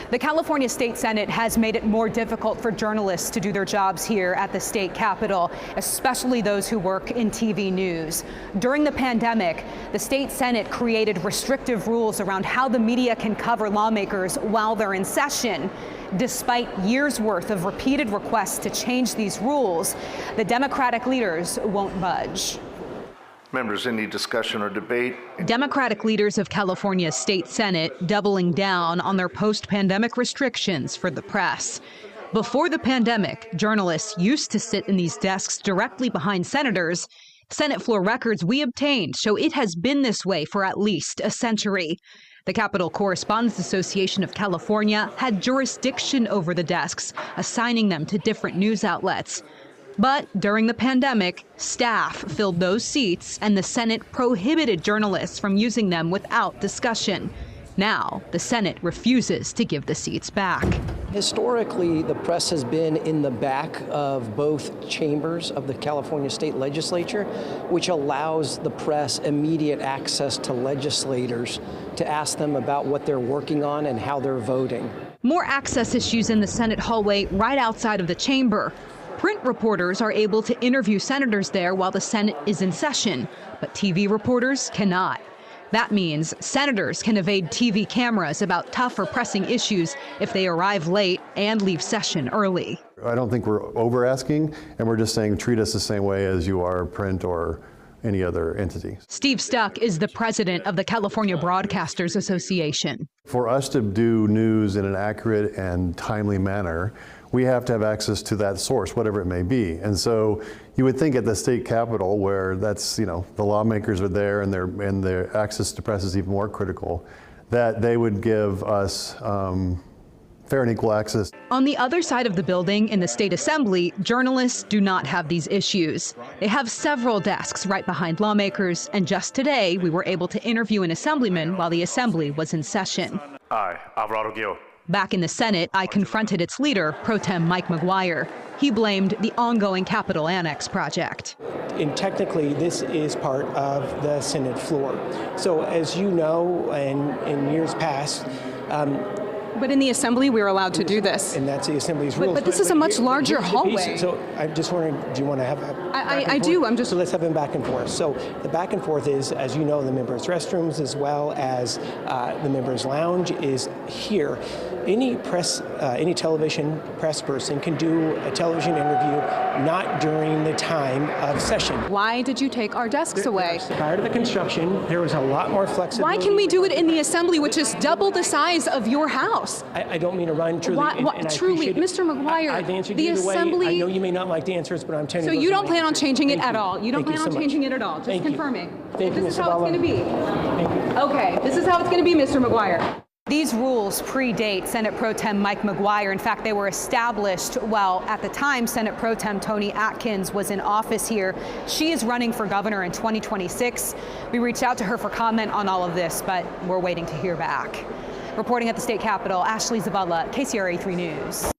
The California State Senate has made it more difficult for journalists to do their jobs here at the state capitol, especially those who work in TV news. During the pandemic, the state Senate created restrictive rules around how the media can cover lawmakers while they're in session. Despite years' worth of repeated requests to change these rules, the Democratic leaders won't budge. Members, any discussion or debate? Democratic leaders of California's state Senate doubling down on their post-pandemic restrictions for the press. Before the pandemic, journalists used to sit in these desks directly behind senators. Senate floor records we obtained show it has been this way for at least a century. The Capitol Correspondents Association of California had jurisdiction over the desks, assigning them to different news outlets. But during the pandemic, staff filled those seats and the Senate prohibited journalists from using them without discussion. Now, the Senate refuses to give the seats back. Historically, the press has been in the back of both chambers of the California State Legislature, which allows the press immediate access to legislators to ask them about what they're working on and how they're voting. More access issues in the Senate hallway right outside of the chamber. Print reporters are able to interview senators there while the Senate is in session, but TV reporters cannot. That means senators can evade TV cameras about tough or pressing issues if they arrive late and leave session early. I don't think we're over asking, and we're just saying treat us the same way as you are print or any other entity. Steve Stuck is the president of the California Broadcasters Association. For us to do news in an accurate and timely manner, we have to have access to that source, whatever it may be. And so you would think at the state capitol, where that's, the lawmakers are there and their access to press is even more critical, that they would give us fair and equal access. On the other side of the building in the state assembly, journalists do not have these issues. They have several desks right behind lawmakers, and just today we were able to interview an assemblyman while the assembly was in session. Aye, Alvarado Gil. Back in the Senate, I confronted its leader, Pro Tem Mike McGuire. He blamed the ongoing Capitol Annex project. And technically, this is part of the Senate floor. So as you know, in years past, but in the assembly, we're allowed to do this. And that's the assembly's rules. But this is a much larger hallway. So I'm just wondering, do you want to have a I do. So let's have them back and forth. So the back and forth is, as you know, the members' restrooms as well as the members' lounge is here. Any press, any television press person can do a television interview not during the time of session. Why did you take our desks away? Prior to the construction, there was a lot more flexibility. Why can we do it in the assembly, which is double the size of your house? I don't mean to run truly. Truly, Mr. McGuire, I've answered the either assembly. Way. I know you may not like the answers, but I'm telling you. So you don't plan on changing it at all? You don't plan on changing it at all? Just confirming. Thank you, This is how it's going to be. Thank you. Okay, this is how it's going to be, Mr. McGuire. These rules predate Senate Pro Tem Mike McGuire. In fact, they were established while at the time Senate Pro Tem Toni Atkins was in office here. She is running for governor in 2026. We reached out to her for comment on all of this, but we're waiting to hear back. Reporting at the state capitol, Ashley Zavala, KCRA 3 News.